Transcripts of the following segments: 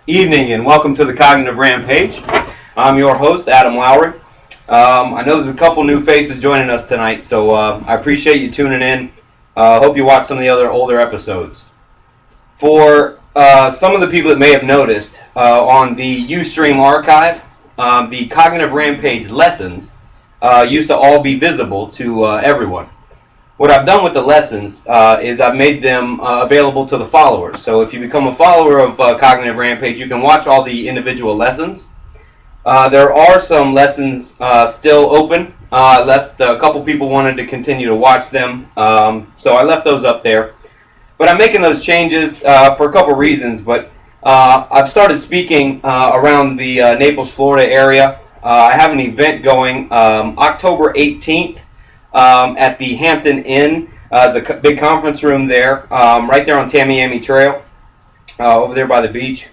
Evening and welcome to the Cognitive Rampage. I'm your host, Adam Lowry. I know there's a couple new faces joining us tonight, so I appreciate you tuning in. Hope you watch some of the other older episodes. For some of the people that may have noticed, on the Ustream archive, the Cognitive Rampage lessons used to all be visible to everyone. What I've done with the lessons is I've made them available to the followers. So if you become a follower of Cognitive Rampage, you can watch all the individual lessons. There are some lessons still open. A couple people wanted to continue to watch them, so I left those up there. But I'm making those changes for a couple reasons. But I've started speaking around the Naples, Florida area. I have an event going October 18th. At the Hampton Inn. There's a big conference room there, right there on Tamiami Trail, over there by the beach.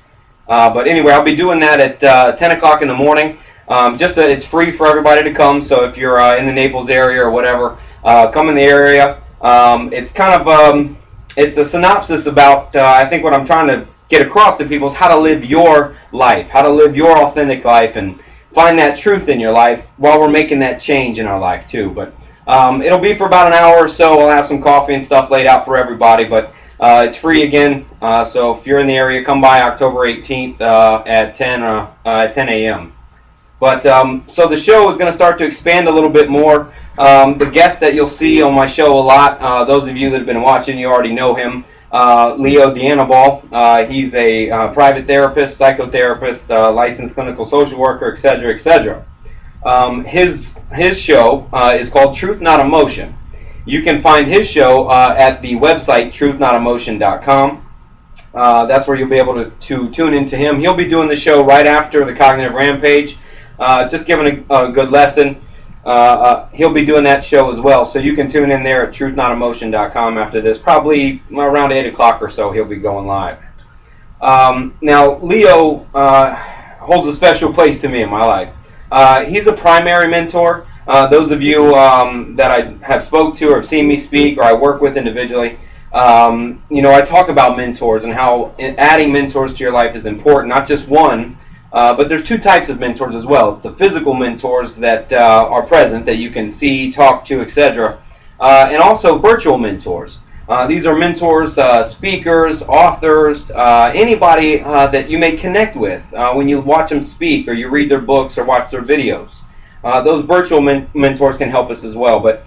But anyway, I'll be doing that at 10 o'clock in the morning. It's free for everybody to come, so if you're in the Naples area or whatever, come in the area. It's kind of it's a synopsis about, I think what I'm trying to get across to people is how to live your life, how to live your authentic life, and find that truth in your life while we're making that change in our life too. But it'll be for about an hour or so. I'll have some coffee and stuff laid out for everybody, but it's free again. So if you're in the area, come by October 18th at 10 a.m. But so the show is going to start to expand a little bit more. The guest that you'll see on my show a lot, those of you that have been watching, you already know him, Leo D'Anibal. He's a private therapist, psychotherapist, licensed clinical social worker, etc., etc. His show is called Truth Not Emotion. You can find his show at the website truthnot-emotion.com. That's where you'll be able to tune into him. He'll be doing the show right after the Cognitive Rampage, just giving a good lesson. He'll be doing that show as well, so you can tune in there at truthnot-emotion.com after this. Probably around 8 o'clock or so he'll be going live. Now, Leo holds a special place to me in my life. He's a primary mentor. Those of you that I have spoke to or have seen me speak or I work with individually, I talk about mentors and how adding mentors to your life is important. Not just one, but there's two types of mentors as well. It's the physical mentors that are present that you can see, talk to, etc., and also virtual mentors. These are mentors, speakers, authors, anybody that you may connect with when you watch them speak or you read their books or watch their videos. Those virtual mentors can help us as well. But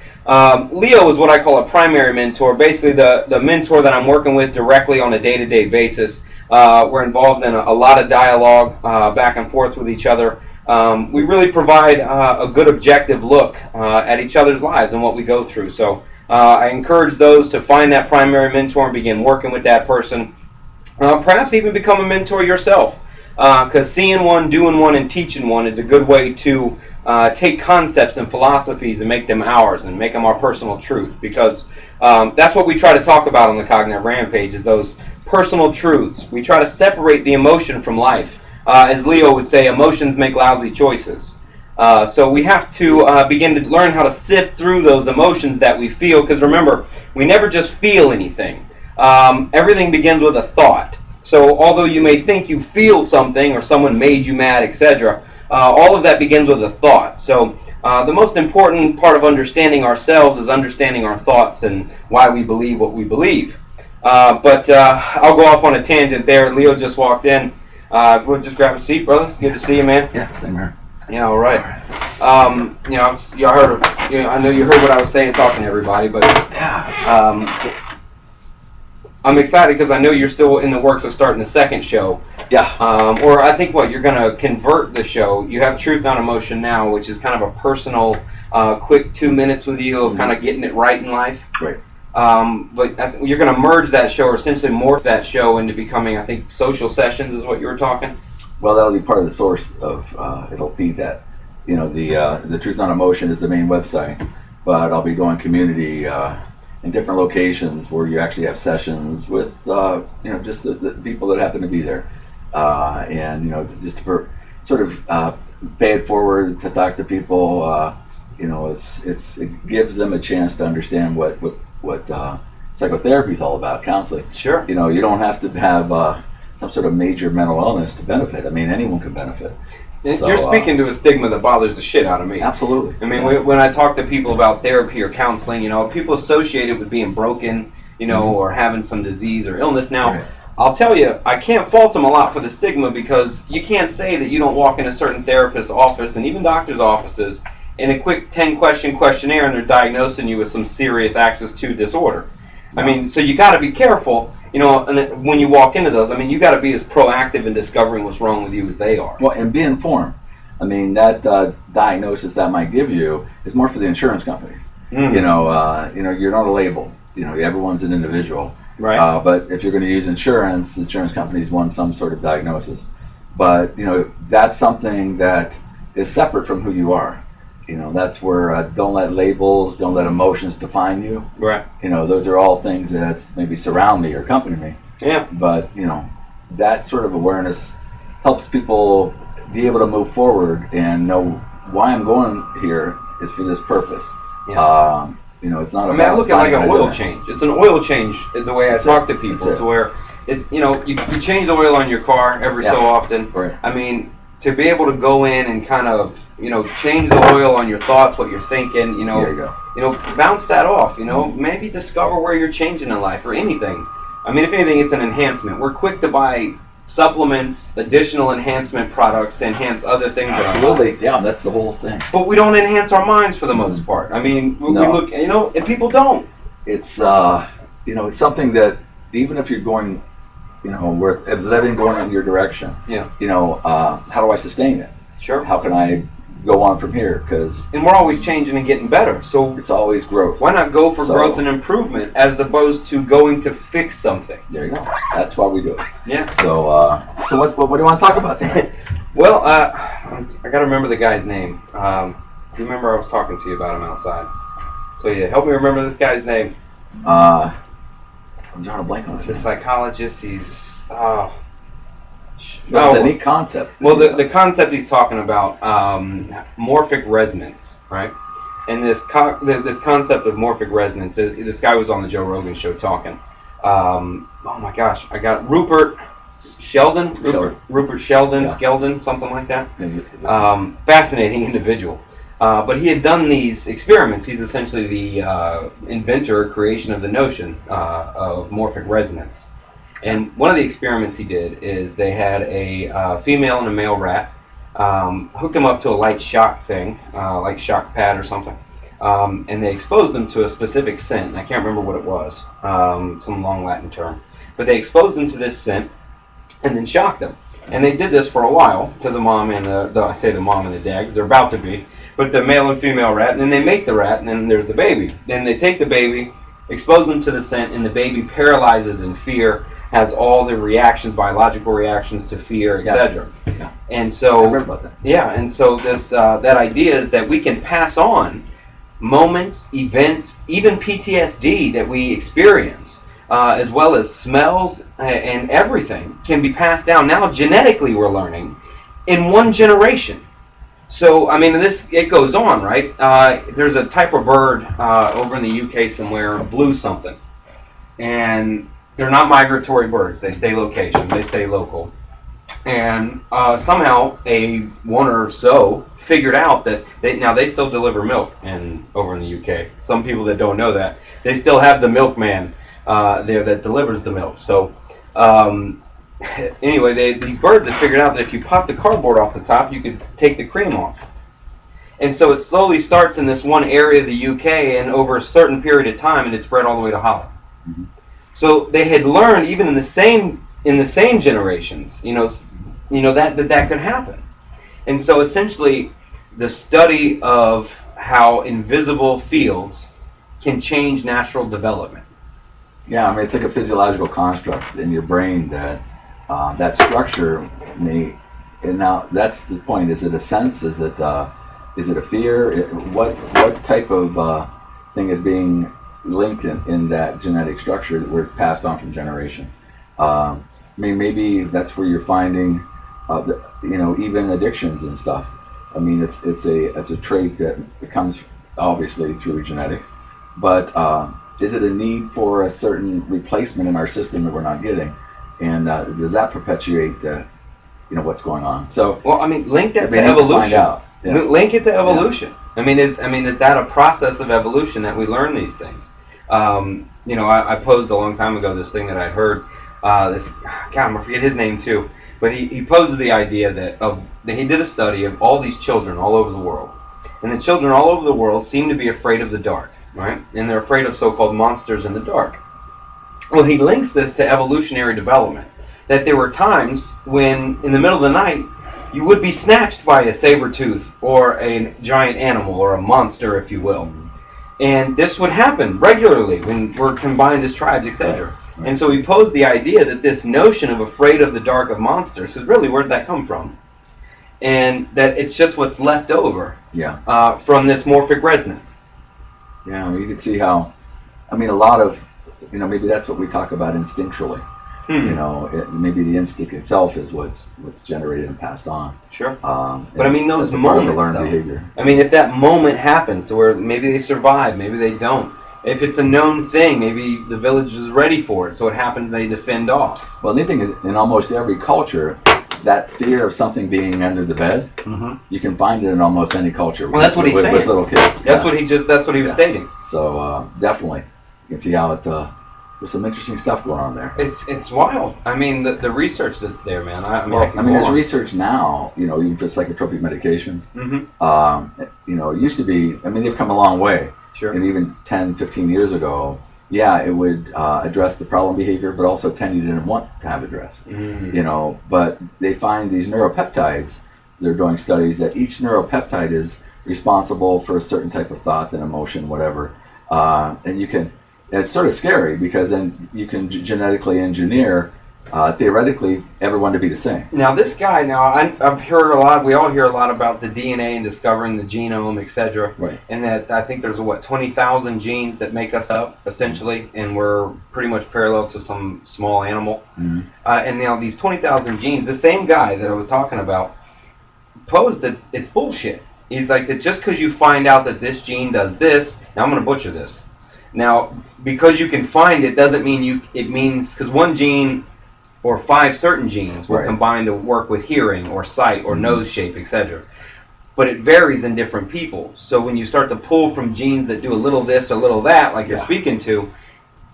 Leo is what I call a primary mentor, basically the mentor that I'm working with directly on a day-to-day basis. We're involved in a lot of dialogue back and forth with each other. We really provide a good objective look at each other's lives and what we go through. So I encourage those to find that primary mentor and begin working with that person. Perhaps even become a mentor yourself, because seeing one, doing one, and teaching one is a good way to take concepts and philosophies and make them ours and make them our personal truth, because that's what we try to talk about on the Cognitive Rampage, is those personal truths. We try to separate the emotion from life. As Leo would say, emotions make lousy choices. So we have to begin to learn how to sift through those emotions that we feel, because remember, we never just feel anything. Everything begins with a thought. So although you may think you feel something or someone made you mad, etc., all of that begins with a thought. So the most important part of understanding ourselves is understanding our thoughts and why we believe what we believe. But I'll go off on a tangent there. Leo just walked in. We'll just grab a seat, brother. Good to see you, man. Yeah, same here. Yeah, all right. I know you heard what I was saying, talking to everybody, but I'm excited because I know you're still in the works of starting the second show. Yeah. Or I think you're going to convert the show. You have Truth Not Emotion now, which is kind of a personal, quick 2 minutes with you of kind of getting it right in life. Right. But I think you're going to merge that show, or essentially morph that show into becoming, I think, social sessions is what you were talking. Well, that'll be part of the source of, it'll feed that. The Truth Not Emotion is the main website, but I'll be doing community in different locations where you actually have sessions with, just the people that happen to be there. Just for sort of pay it forward to talk to people, it gives them a chance to understand what psychotherapy is all about, counseling. Sure. You don't have to have some sort of major mental illness to benefit. I mean, anyone can benefit. So, You're speaking to a stigma that bothers the shit out of me. Absolutely. I mean, when I talk to people about therapy or counseling, people associate it with being broken, or having some disease or illness. Now, Right. I'll tell you, I can't fault them a lot for the stigma, because you can't say that you don't walk in a certain therapist's office and even doctor's offices in a quick 10-question questionnaire and they're diagnosing you with some serious access to disorder. I mean, so you got to be careful, and when you walk into those. I mean, you got to be as proactive in discovering what's wrong with you as they are. Well, and be informed. I mean, that diagnosis that might give you is more for the insurance companies. Mm. You're not a label. Everyone's an individual. Right. But if you're going to use insurance, the insurance companies want some sort of diagnosis. But that's something that is separate from who you are. That's where don't let labels, don't let emotions define you. Right. Those are all things that maybe surround me or accompany me. Yeah. But that sort of awareness helps people be able to move forward and know why I'm going here is for this purpose. Yeah. It's not. I mean, I look at it like an oil change. It's an oil change the way I talk to people, to where you change the oil on your car every so often. Right. I mean, to be able to go in and kind of change the oil on your thoughts, what you're thinking, There you go. Bounce that off. Maybe discover where you're changing in life or anything. I mean, if anything, it's an enhancement. We're quick to buy supplements, additional enhancement products to enhance other things. Absolutely, yeah, that's the whole thing. But we don't enhance our minds for the most part. I mean, we look, and people don't. It's it's something that even if you're going, we're letting going in your direction. Yeah. How do I sustain it? Sure. How can I go on from here? Because And we're always changing and getting better. So it's always growth. why not go for growth and improvement as opposed to going to fix something? There you go. That's why we do it. Yeah. So what do you want to talk about tonight? Well, I got to remember the guy's name. Remember I was talking to you about him outside. So yeah, help me remember this guy's name. I'm drawing a blank on He's it. a psychologist. He's It's a neat concept. Well, the concept he's talking about, morphic resonance, right? And this concept of morphic resonance, this guy was on the Joe Rogan show talking. Oh my gosh, I got Rupert Sheldon, Skeldon, something like that. Fascinating individual. But he had done these experiments. He's essentially the inventor, creation of the notion of morphic resonance. And one of the experiments he did is they had a female and a male rat, hooked them up to a light shock thing, like shock pad or something, and they exposed them to a specific scent. And I can't remember what it was, some long Latin term. But they exposed them to this scent and then shocked them. And they did this for a while to the mom and I say the mom and the dad, 'cause they're about to be, but the male and female rat, and then they make the rat, and then there's the baby. Then they take the baby, expose them to the scent, and the baby paralyzes in fear, has all the reactions, biological reactions to fear, etc. Yeah. And so, I remember about that. Yeah, and so this that idea is that we can pass on moments, events, even PTSD that we experience, as well as smells and everything can be passed down. Now genetically we're learning in one generation. So, I mean, it goes on, right? There's a type of bird over in the UK somewhere, blue something. And they're not migratory birds. They stay local. And somehow one or so figured out that they still deliver milk over in the UK. Some people that don't know that, they still have the milkman there that delivers the milk. So anyway, these birds have figured out that if you pop the cardboard off the top, you could take the cream off. And so it slowly starts in this one area of the UK, and over a certain period of time, and it spread all the way to Holland. Mm-hmm. So they had learned, even in the same generations, that could happen. And so essentially, the study of how invisible fields can change natural development. Yeah, I mean, it's like a physiological construct in your brain that that structure may. And now that's the point. Is it a sense? Is it a fear? What type of thing is being linked in that genetic structure where it's passed on from generation? I mean, maybe that's where you're finding, even addictions and stuff. I mean, it's a trait that comes obviously through genetics, but is it a need for a certain replacement in our system that we're not getting? and does that perpetuate what's going on? So well, I mean, link that we to need to evolution. find out. Yeah. Link it to evolution. I mean, is that a process of evolution that we learn these things? I posed a long time ago this thing that I heard. I forget his name too, but he poses the idea that he did a study of all these children all over the world, and the children all over the world seem to be afraid of the dark, right? And they're afraid of so-called monsters in the dark. Well, he links this to evolutionary development. That there were times when, in the middle of the night, you would be snatched by a saber-tooth or a giant animal or a monster, if you will. And this would happen regularly when we're combined as tribes, etc. Right. And so he posed the idea that this notion of afraid of the dark of monsters, because really, where did that come from? And that it's just what's left over from this morphic resonance. Yeah, I mean, you can see how, a lot of, maybe that's what we talk about instinctually. Maybe the instinct itself is what's generated and passed on. Sure. But I mean, those moments, learned behavior. I mean, if that moment happens to where maybe they survive, maybe they don't. If it's a known thing, maybe the village is ready for it, so it happens they defend off. Well, the thing is, in almost every culture, that fear of something being under the bed, you can find it in almost any culture. Well, that's what he's saying. With little kids. That's what he was stating. So definitely, you can see how there's some interesting stuff going on there. It's wild. I mean, the research that's there, man. There's research now, even for psychotropic medications. It used to be, they've come a long way. Sure. And even 10, 15 years ago, it would address the problem behavior, but also tend you didn't want to have addressed. But they find these neuropeptides, they're doing studies that each neuropeptide is responsible for a certain type of thought and emotion, whatever. And you can, it's sort of scary because then you can genetically engineer, theoretically, everyone to be the same. Now this guy, I've heard a lot, we all hear a lot about the DNA and discovering the genome, etc. Right. And that I think there's 20,000 genes that make us up, essentially, and we're pretty much parallel to some small animal. And now these 20,000 genes, the same guy that I was talking about, posed that it's bullshit. He's like that just because you find out that this gene does this, now I'm going to butcher this. Now, because you can find it doesn't mean it means, because one gene or 5 certain genes will combine to work with hearing or sight or nose shape, etc. But it varies in different people. So when you start to pull from genes that do a little this or a little that, like you're speaking to,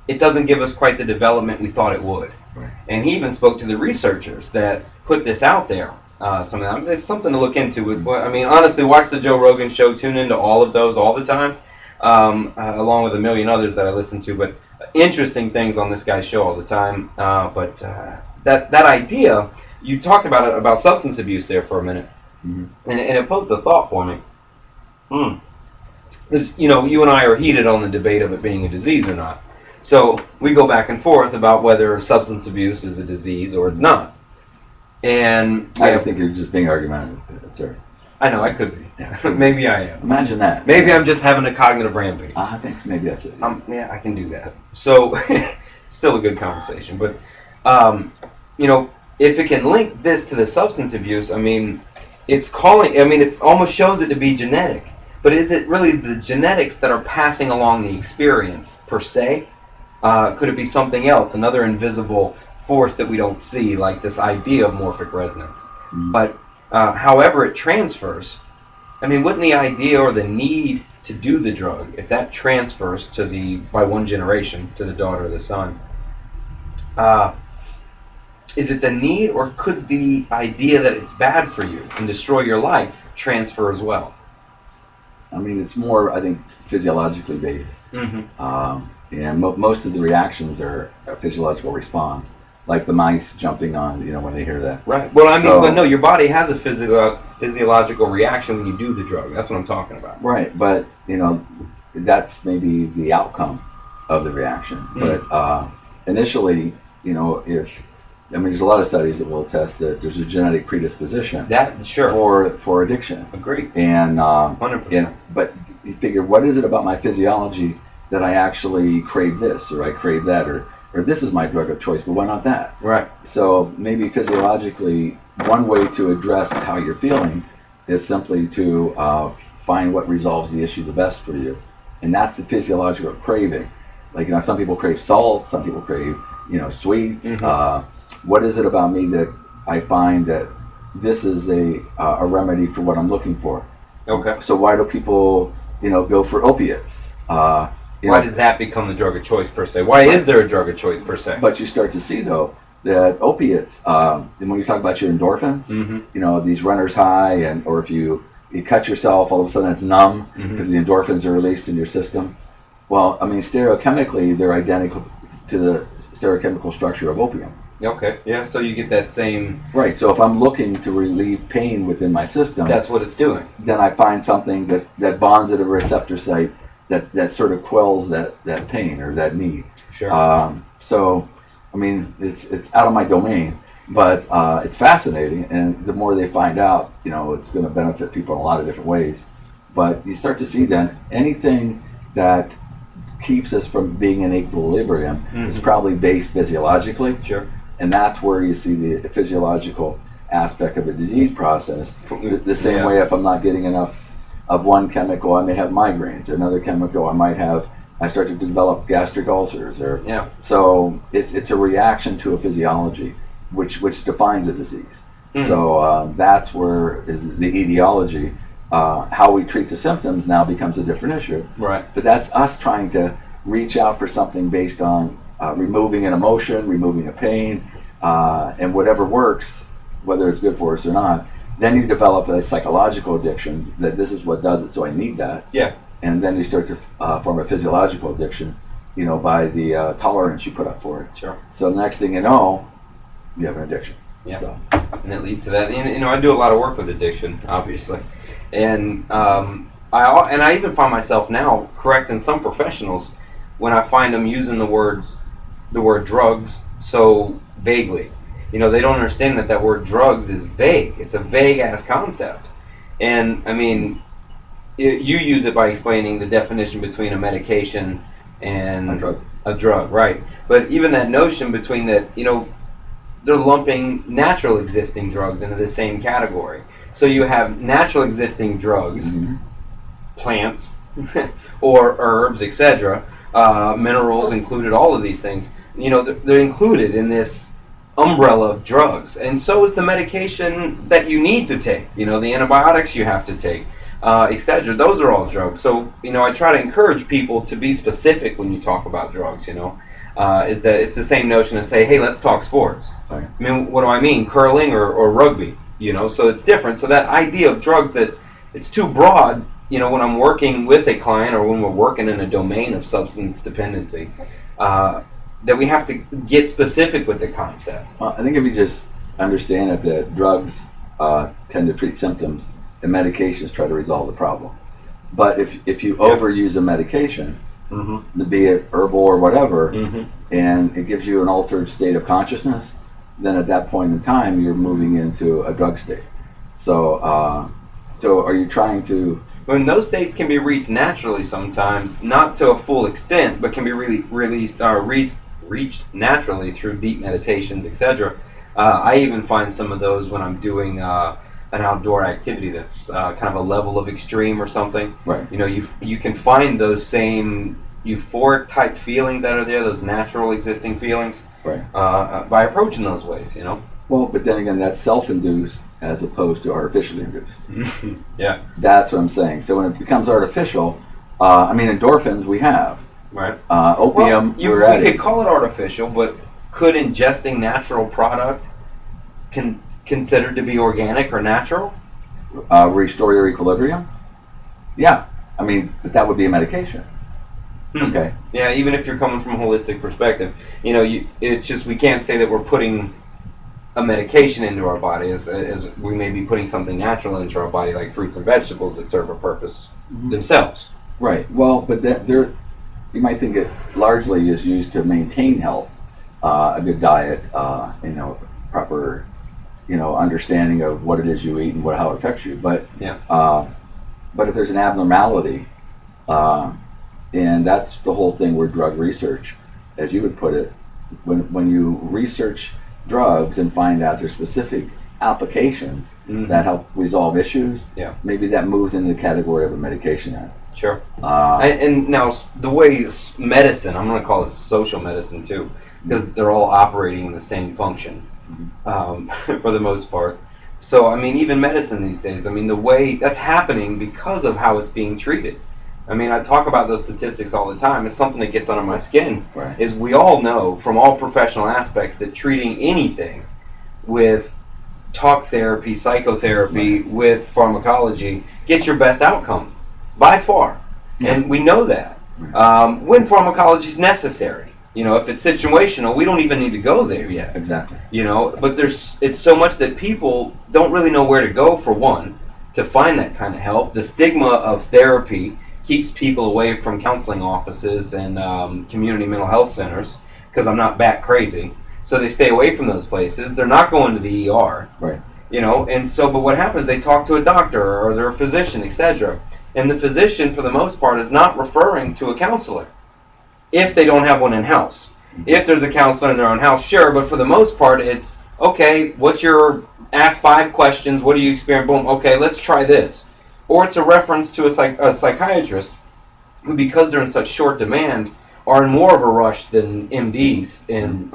it doesn't give us quite the development we thought it would. Right. And he even spoke to the researchers that put this out there. It's something to look into. Honestly, watch the Joe Rogan show. Tune into all of those all the time. Along with a million others that I listen to, but interesting things on this guy's show all the time. But that idea, you talked about substance abuse there for a minute, and it posed a thought for me. Because you and I are heated on the debate of it being a disease or not. So we go back and forth about whether substance abuse is a disease or it's not. And I think you're just being argumentative, sir. I know, I could be. Maybe I am. Imagine that. Maybe I'm just having a cognitive rampage. I think maybe that's it. Yeah, I can do that. So, still a good conversation. But, if it can link this to the substance abuse, it almost shows it to be genetic. But is it really the genetics that are passing along the experience, per se? Could it be something else, another invisible force that we don't see, like this idea of morphic resonance? But however it transfers, wouldn't the idea or the need to do the drug, if that transfers by one generation to the daughter or the son, is it the need, or could the idea that it's bad for you and destroy your life transfer as well? It's more, I think, physiologically based. Most of the reactions are a physiological response. Like the mice jumping on, when they hear that. Right. Well, but no, your body has a physiological reaction when you do the drug. That's what I'm talking about. Right, but, that's maybe the outcome of the reaction. But initially, there's a lot of studies that will test that there's a genetic predisposition. For addiction. Agreed. And 100%. But you figure, what is it about my physiology that I actually crave this, or I crave that, or this is my drug of choice, but why not that? Right. So maybe physiologically, one way to address how you're feeling is simply to find what resolves the issue the best for you. And that's the physiological craving. Like, some people crave salt, some people crave, sweets, what is it about me that I find that this is a remedy for what I'm looking for? Okay. So why do people, go for opiates? Why does that become the drug of choice per se? Why is there a drug of choice per se? But you start to see though that opiates, and when you talk about your endorphins, these runner's high, or if you cut yourself, all of a sudden it's numb because the endorphins are released in your system. Well, I mean, stereochemically, they're identical to the stereochemical structure of opium. Okay, yeah, so you get that same... Right, so if I'm looking to relieve pain within my system... That's what it's doing. Then I find something that bonds at a receptor site that sort of quells that pain or that need. Sure. So, I mean, it's out of my domain, but it's fascinating, and the more they find out, it's going to benefit people in a lot of different ways. But you start to see then anything that keeps us from being in equilibrium is probably based physiologically. Sure. And that's where you see the physiological aspect of a disease process. The same way if I'm not getting enough of one chemical, I may have migraines. Another chemical, I start to develop gastric ulcers. So it's a reaction to a physiology, which defines a disease. So that's where is the etiology. How we treat the symptoms now becomes a different issue. Right. But that's us trying to reach out for something based on removing an emotion, removing a pain, and whatever works, whether it's good for us or not. Then you develop a psychological addiction that this is what does it, so I need that. Yeah. And then you start to form a physiological addiction, by the tolerance you put up for it. Sure. So the next thing you know, you have an addiction. Yeah. So. And it leads to that. And I do a lot of work with addiction, obviously, and I even find myself now correcting some professionals when I find them using the word drugs so vaguely. They don't understand that word drugs is vague. It's a vague ass concept. And I mean, you use it by explaining the definition between a medication and a drug, right? But even that notion between that, they're lumping natural existing drugs into the same category. So you have natural existing drugs, plants, or herbs, etc., minerals included, all of these things. They're included in this umbrella of drugs, and so is the medication that you need to take. The antibiotics you have to take, etc. Those are all drugs. So I try to encourage people to be specific when you talk about drugs. Is that it's the same notion as say, hey, let's talk sports. Right. I mean, what do I mean? Curling or rugby? So it's different. So that idea of drugs, that it's too broad. When I'm working with a client or when we're working in a domain of substance dependency, that we have to get specific with the concept. I think if you just understand that the drugs tend to treat symptoms and medications try to resolve the problem. But if you overuse a medication, be it herbal or whatever, and it gives you an altered state of consciousness, then at that point in time you're moving into a drug state. So are you trying to... When those states can be reached naturally sometimes, not to a full extent, but can be reached naturally through deep meditations, etc. I even find some of those when I'm doing an outdoor activity that's kind of a level of extreme or something. Right. You can find those same euphoric type feelings that are there, those natural existing feelings, right, by approaching those ways. Well, but then again, that's self-induced as opposed to artificially induced. Yeah. That's what I'm saying. So when it becomes artificial, endorphins we have. Right. Opium, we could call it artificial, but could ingesting natural product considered to be organic or natural? Restore your equilibrium? Yeah. But that would be a medication. Okay. Yeah, even if you're coming from a holistic perspective, it's just we can't say that we're putting a medication into our body as we may be putting something natural into our body, like fruits and vegetables that serve a purpose themselves. Right. Well, but you might think it largely is used to maintain health, a good diet, proper, understanding of what it is you eat and how it affects you. But but if there's an abnormality, and that's the whole thing with drug research, as you would put it, when you research drugs and find out their specific applications that help resolve issues, maybe that moves into the category of a medication then. Sure. And now the way medicine, I'm going to call it social medicine too, because they're all operating in the same function for the most part. So, I mean, even medicine these days, I mean, the way that's happening because of how it's being treated. I mean, I talk about those statistics all the time. It's something that gets under my skin. Right. Is we all know from all professional aspects that treating anything with talk therapy, psychotherapy, with pharmacology gets your best outcome by far. And we know that. When pharmacology is necessary. You know, if it's situational, we don't even need to go there yet. Exactly. You know, but it's so much that people don't really know where to go, for one, to find that kind of help. The stigma of therapy keeps people away from counseling offices and community mental health centers, because I'm not bat crazy. So they stay away from those places. They're not going to the ER. Right. You know, and so, but what happens, they talk to a doctor or they're a physician, etc. And the physician, for the most part, is not referring to a counselor if they don't have one in-house. If there's a counselor in their own house, sure, but for the most part, it's, okay, what's your, ask 5 questions, what do you experience, boom, okay, let's try this. Or it's a reference to a psychiatrist who, because they're in such short demand, are in more of a rush than MDs in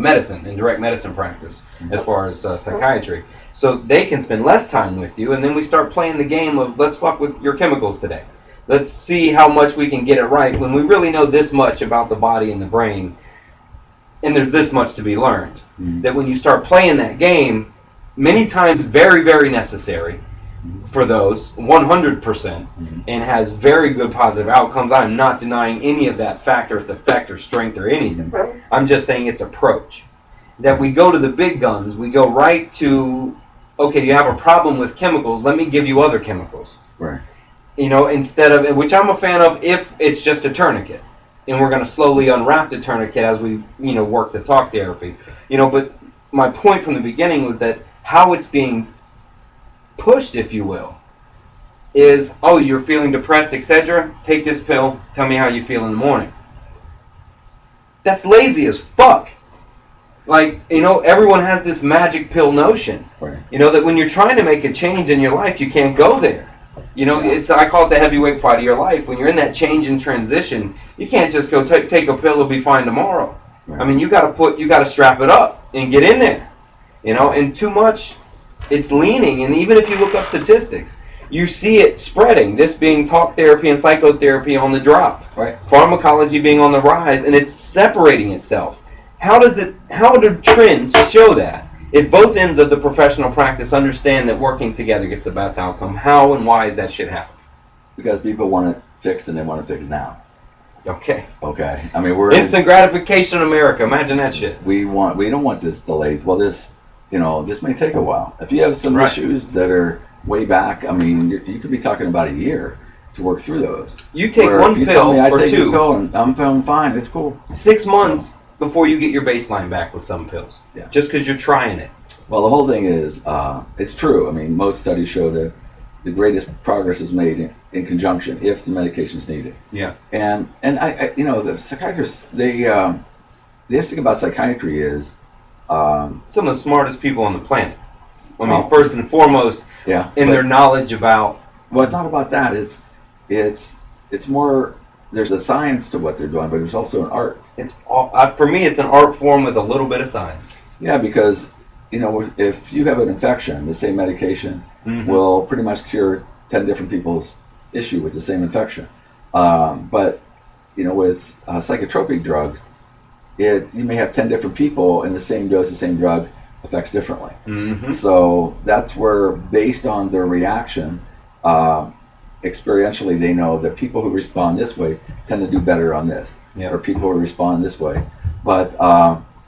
medicine, in direct medicine practice, as far as psychiatry. So they can spend less time with you, and then we start playing the game of, let's fuck with your chemicals today. Let's see how much we can get it right when we really know this much about the body and the brain, and there's this much to be learned. That when you start playing that game, many times very, very necessary for those, 100%, and has very good positive outcomes. I'm not denying any of that factor, its effect or strength or anything. I'm just saying its approach. That we go to the big guns, we go right to, okay, you have a problem with chemicals, let me give you other chemicals. Right. You know, instead of, which I'm a fan of if it's just a tourniquet. And we're going to slowly unwrap the tourniquet as we, you know, work the talk therapy. You know, but my point from the beginning was that how it's being pushed, if you will, is, oh, you're feeling depressed, etc. Take this pill, tell me how you feel in the morning. That's lazy as fuck. Like, you know, everyone has this magic pill notion. Right. You know, that when you're trying to make a change in your life, you can't go there. You know, it's, I call it the heavyweight fight of your life. When you're in that change and transition, you can't just go take a pill, it'll be fine tomorrow. Right. I mean, you got to strap it up and get in there. You know, and too much, it's leaning. And even if you look up statistics, you see it spreading. This being talk therapy and psychotherapy on the drop. Right. Pharmacology being on the rise, and it's separating itself. How do trends show that? If both ends of the professional practice understand that working together gets the best outcome, how and why is that shit happen? Because people want it fixed and they want it fixed now. Okay. Okay. I mean, we're instant gratification in America. Imagine that shit. We don't want this delayed. Well, this may take a while. If you have some issues that are way back, I mean, you could be talking about a year to work through those. You take one pill or two, pill and I'm feeling fine. It's cool. 6 months before you get your baseline back with some pills. Yeah. Just because you're trying it. Well, the whole thing is, it's true. I mean, most studies show that the greatest progress is made in conjunction if the medication is needed. Yeah. And I the psychiatrists, the thing about psychiatry is some of the smartest people on the planet. I mean, first and foremost, in their knowledge about. Well, it's not about that. It's more. There's a science to what they're doing, but there's also an art. It's for me, it's an art form with a little bit of science. Yeah, because if you have an infection, the same medication will pretty much cure 10 different people's issue with the same infection. But with psychotropic drugs, you may have 10 different people, and the same dose, the same drug affects differently. So that's where, based on their reaction, experientially, they know that people who respond this way tend to do better on this, or people who respond this way. But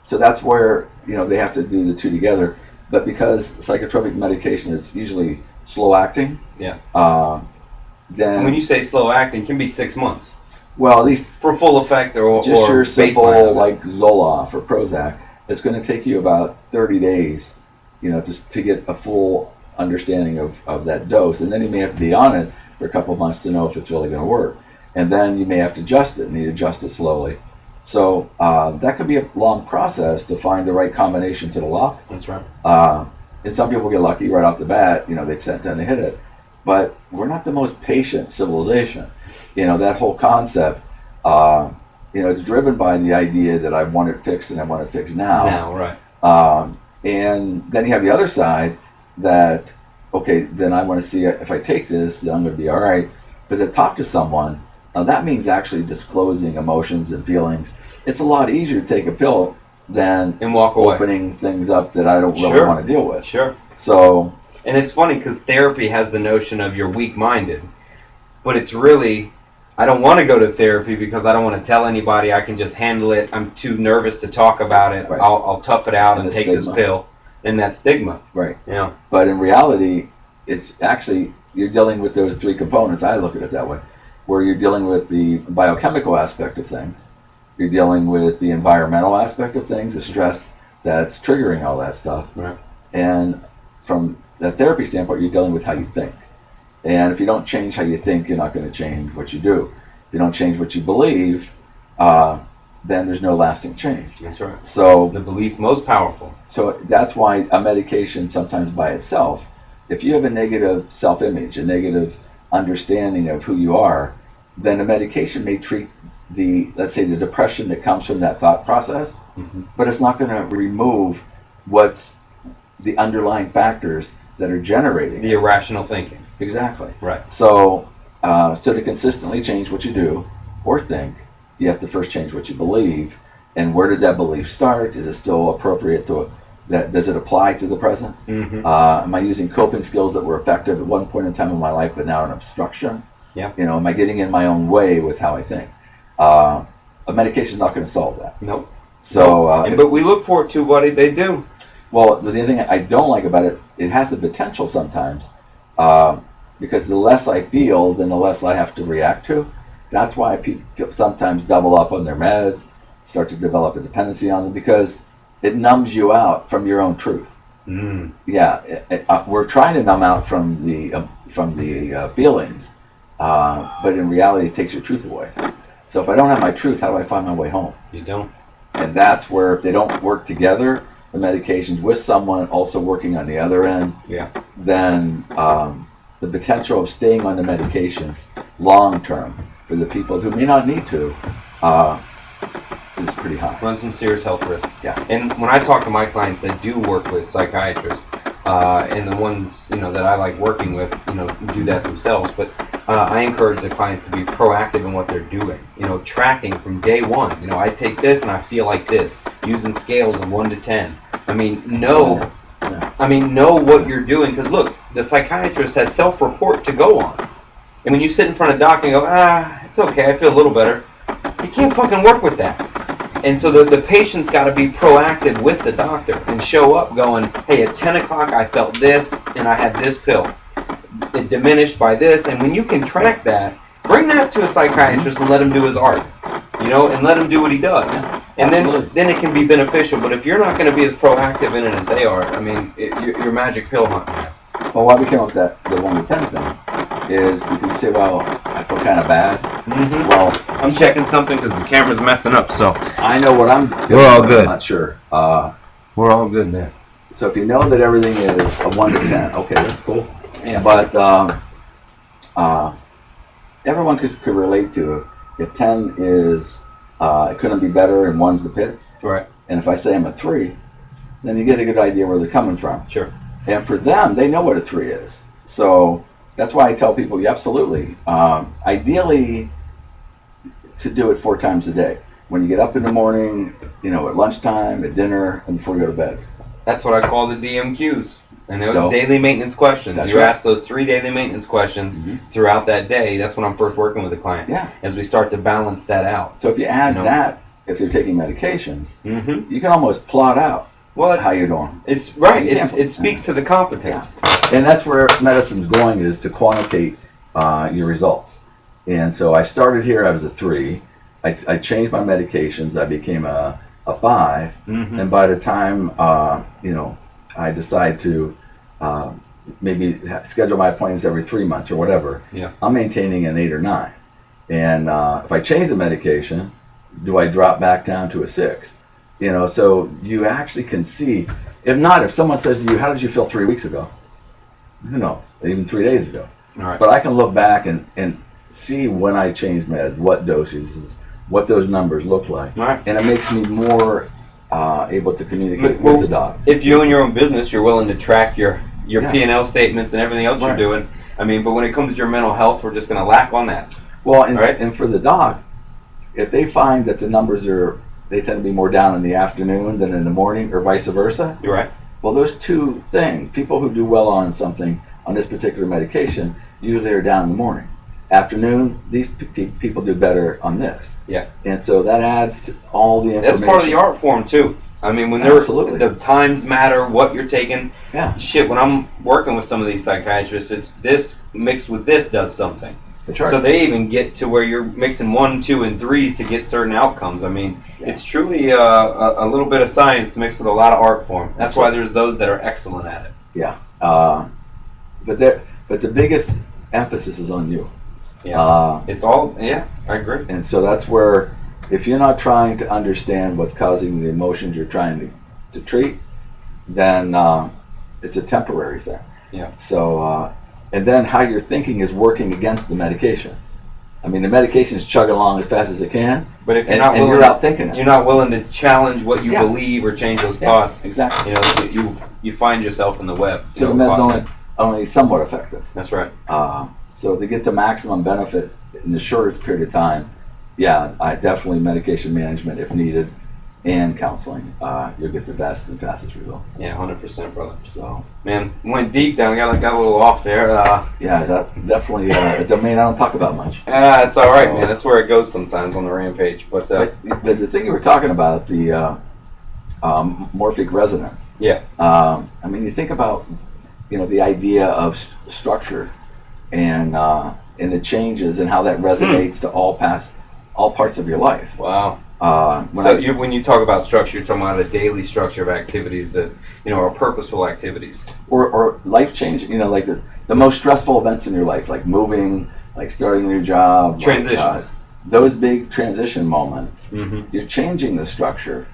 so that's where they have to do the two together. But because psychotropic medication is usually slow acting, then when you say slow acting, it can be 6 months. Well, at least for full effect, or just your simple like Zoloft or Prozac, it's going to take you about 30 days, just to get a full understanding of that dose, and then you may have to be on it for a couple of months to know if it's really going to work, and then you may have to adjust it, and you adjust it slowly. So that could be a long process to find the right combination to the lock. That's right. And some people get lucky right off the bat, they tend to hit it. But we're not the most patient civilization. That whole concept, it's driven by the idea that I want it fixed and I want it fixed now. Now, right. And then you have the other side that, okay, then I want to see if I take this, then I'm going to be all right. But to talk to someone, that means actually disclosing emotions and feelings. It's a lot easier to take a pill than And walk away. opening things up that I don't really Sure. want to deal with. Sure. So, And it's funny because therapy has the notion of you're weak-minded, but it's really, I don't want to go to therapy because I don't want to tell anybody. I can just handle it. I'm too nervous to talk about it. Right. I'll tough it out And and the take this stigma. pill. And that stigma. right. Yeah. But in reality, it's actually, you're dealing with those three components. I look at it that way, where you're dealing with the biochemical aspect of things. You're dealing with the environmental aspect of things, the stress that's triggering all that stuff. Right. And from the therapy standpoint, you're dealing with how you think. And if you don't change how you think, you're not going to change what you do. If you don't change what you believe, then there's no lasting change. That's right. So, The belief most powerful. so that's why a medication sometimes by itself, if you have a negative self-image, a negative understanding of who you are, then a medication may treat let's say the depression that comes from that thought process, but it's not going to remove what's the underlying factors that are generating The it. irrational thinking. Exactly. Right. So, so to consistently change what you do or think, you have to first change what you believe. And where did that belief start? Is it still appropriate to that? Does it apply to the present? Mm-hmm. Am I using coping skills that were effective at one point in time in my life, but now an obstruction? Yeah. Am I getting in my own way with how I think? A medication is not going to solve that. Nope. So, But we look forward to what they do. well, the thing I don't like about it, it has the potential sometimes, because the less I feel, then the less I have to react to. That's why people sometimes double up on their meds, start to develop a dependency on them, because it numbs you out from your own truth. Mm. Yeah, we're trying to numb out from the feelings, but in reality, it takes your truth away. So if I don't have my truth, how do I find my way home? You don't. And that's where, if they don't work together, the medications with someone also working on the other end, Yeah. then the potential of staying on the medications long term for the people who may not need to is pretty high. Run some serious health risks. Yeah. And when I talk to my clients that do work with psychiatrists, and the ones that I like working with, do that themselves. But I encourage the clients to be proactive in what they're doing. Tracking from day one. I take this and I feel like this. Using scales of 1 to 10. I mean, know what you're doing, because look, the psychiatrist has self-report to go on. And when you sit in front of a doc and go, it's okay, I feel a little better, you can't fucking work with that. And so the patient's got to be proactive with the doctor and show up going, hey, at 10 o'clock I felt this and I had this pill. It diminished by this. And when you can track that, bring that to a psychiatrist and let him do his art, and let him do what he does. And then it can be beneficial. But if you're not going to be as proactive in it as they are, I mean, you're magic pill hunting. Well, why we came up with the 1 to 10 thing is because you say, well, I feel kind of bad. Mm-hmm. Well, I'm checking something because the camera's messing up, so I know what I'm feeling. We're all but good. I'm not sure. we're all good there. So if you know that everything is a 1 to 10, okay, that's cool. Yeah. But everyone could relate to if 10 is it couldn't be better and 1's the pits. Right. And if I say I'm a 3, then you get a good idea where they're coming from. Sure. And for them, they know what a 3 is. So that's why I tell people, yeah, absolutely. Ideally, to do it 4 times a day. When you get up in the morning, at lunchtime, at dinner, and before you go to bed. That's what I call the DMQs. And those So, daily maintenance questions. that's You right. ask those 3 daily maintenance questions Mhm. throughout that day. That's when I'm first working with the client. Yeah. As we start to balance that out. So if you add No. that, if they're taking medications, Mm-hmm. you can almost plot out Well, how you're doing. it's right. You can't- It speaks to the competence. And that's where medicine's going, is to quantitate your results. And so I started here, I was a 3. I changed my medications, I became a 5. Mm-hmm. And by the time, I decide to maybe schedule my appointments every 3 months or whatever, Yeah. I'm maintaining an 8 or 9. And if I change the medication, do I drop back down to a 6? So you actually can see. If someone says to you, how did you feel 3 weeks ago? Who knows? Even 3 days ago. All right. But I can look back and see when I changed meds, what doses, what those numbers look like. Right. And it makes me more able to communicate Well, with the dog. If you own your own business, you're willing to track your Yeah. P&L statements and everything else Right. you're doing. I mean, but when it comes to your mental health, we're just going to lack on that. Well, and, Right. and for the dog, if they find that the numbers they tend to be more down in the afternoon than in the morning, or vice versa. You're right. Well, those two things, people who do well on something, on this particular medication, usually are down in the morning. Afternoon, these people do better on this. Yeah. And so that adds to all the information. That's part of the art form too. I mean, when Absolutely. the times matter, what you're taking. Yeah. Shit, when I'm working with some of these psychiatrists, it's this mixed with this does something. That's right. So they even get to where you're mixing 1, 2, and 3s to get certain outcomes. I mean, it's truly a little bit of science mixed with a lot of art form. That's why there's those that are excellent at it. Yeah. But the biggest emphasis is on you. Yeah. It's all, I agree. And so that's where, if you're not trying to understand what's causing the emotions you're trying to treat, then it's a temporary thing. Yeah. So, and then how your thinking is working against the medication. I mean, the medication is chugging along as fast as it can, But if you're and, not and willing, you're out thinking it. you're not willing to challenge what you Yeah. believe or change those Yeah, thoughts. exactly. You know, you find yourself in the web. So the med's only somewhat effective. That's right. So to get the maximum benefit in the shortest period of time, I definitely medication management if needed, and counseling. You'll get the best and fastest results. Yeah, 100%, brother. So Man, went deep down. Got a little off there. that's definitely a domain I don't talk about much. It's all right, So- man. That's where it goes sometimes on the rampage. But But the thing you were talking about, the morphic resonance. yeah, I mean, you think about the idea of structure and the changes and how that resonates to all parts of your life. wow. When So when you talk about structure, you're talking about a daily structure of activities that are purposeful activities. or life changing, like the most stressful events in your life, like moving, like starting a new job, Transitions. those big transition moments. Mm-hmm. You're changing the structure,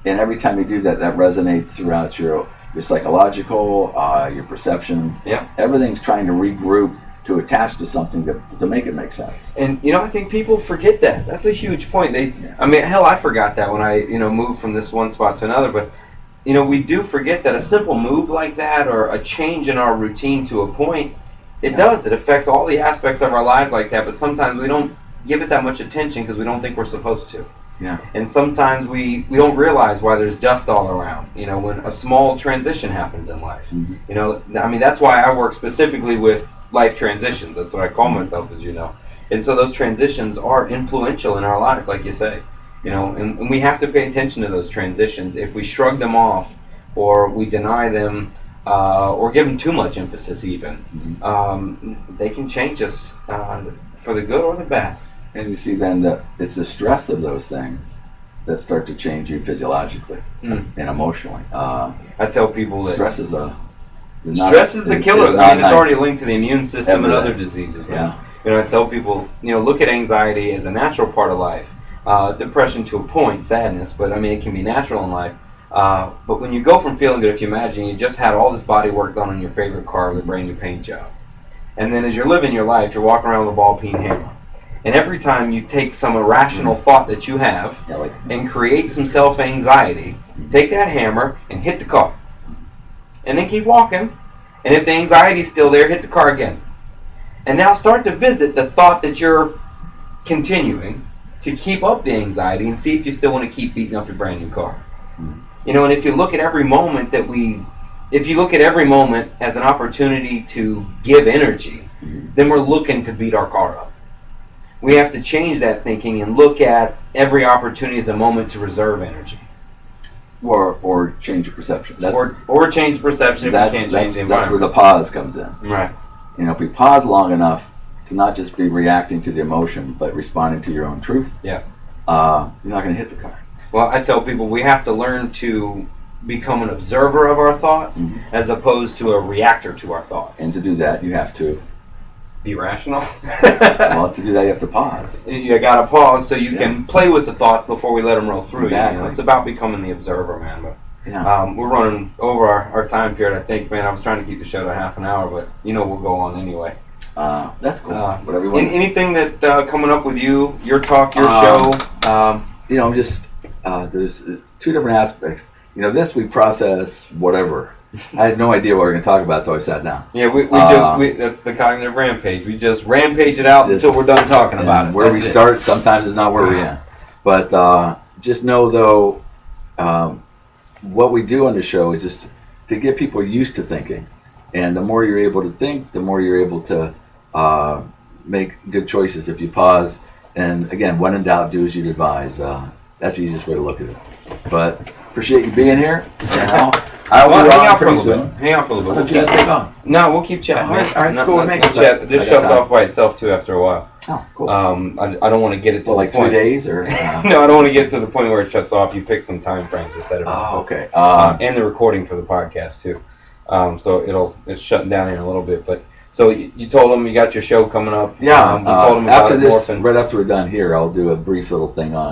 and every time you do that, that resonates throughout your psychological, your perceptions. Yeah. Everything's trying to regroup to attach to something to make it make sense. And I think people forget that. That's a huge point. I mean, hell, I forgot that when I moved from this one spot to another. But we do forget that a simple move like that, or a change in our routine to a point, it affects all the aspects of our lives like that. But sometimes we don't give it that much attention because we don't think we're supposed to. Yeah. And sometimes we don't realize why there's dust all around, when a small transition happens in life. Mm-hmm. I mean, that's why I work specifically with life transitions. That's what I call myself, as you know. And so those transitions are influential in our lives, like you say. And we have to pay attention to those transitions. If we shrug them off, or we deny them, or give them too much emphasis even, they can change us for the good or the bad. And you see then that it's the stress of those things that start to change you physiologically and emotionally. I tell people that Stress is stress is the killer. It's I mean, it's nice. already linked to the immune system and Everything. other diseases. Yeah. I tell people, look at anxiety as a natural part of life. Depression to a point, sadness, but I mean, it can be natural in life. But when you go from feeling good, if you imagine you just had all this body work done on your favorite car with a brand new paint job, and then as you're living your life, you're walking around with a ball-peen hammer. And every time you take some irrational thought that you have and create some self-anxiety, take that hammer and hit the car. And then keep walking. And if the anxiety is still there, hit the car again. And now start to visit the thought that you're continuing to keep up the anxiety, and see if you still want to keep beating up your brand new car. And if you look at every moment as an opportunity to give energy, then we're looking to beat our car up. We have to change that thinking and look at every opportunity as a moment to reserve energy. Or change your perception. Or change the perception if we can't change the That's where environment. the pause comes in. Right. If we pause long enough to not just be reacting to the emotion, but responding to your own truth, Yeah. you're not going to hit the car. Well, I tell people we have to learn to become an observer of our thoughts as opposed to a reactor to our thoughts. And to do that, you have to, Be rational. to do that, you have to pause. You got to pause so you can play with the thoughts before we let them roll through. Exactly. It's about becoming the observer, man. But Yeah. we're running over our time period, I think, man. I was trying to keep the show to half an hour, but we'll go on anyway. That's cool. Whatever you want. Anything that coming up with you, your talk, your show? Just there's two different aspects. This we process whatever. I had no idea what we were going to talk about until I sat down. Yeah, we that's the cognitive rampage. We just rampage it out until we're done talking about it. Where we start sometimes is not where we end. But just know though, what we do on the show is just to get people used to thinking. And the more you're able to think, the more you're able to make good choices if you pause. And again, when in doubt, do as you'd advise. That's the easiest way to look at it. But appreciate you being here. Hang out for a little bit. Hang out for a little bit. Take on. No, we'll keep chatting. All right, cool. This shuts off by itself too after a while. Oh, cool. I don't want to get it to like the point. 3 days or? No, I don't want to get to the point where it shuts off. You pick some time frames to set it up. Oh, okay. And the recording for the podcast too. So it's shutting down in a little bit. But so you told them you got your show coming up. Yeah. We told them about after this, morphine. right after we're done here, I'll do a brief little thing on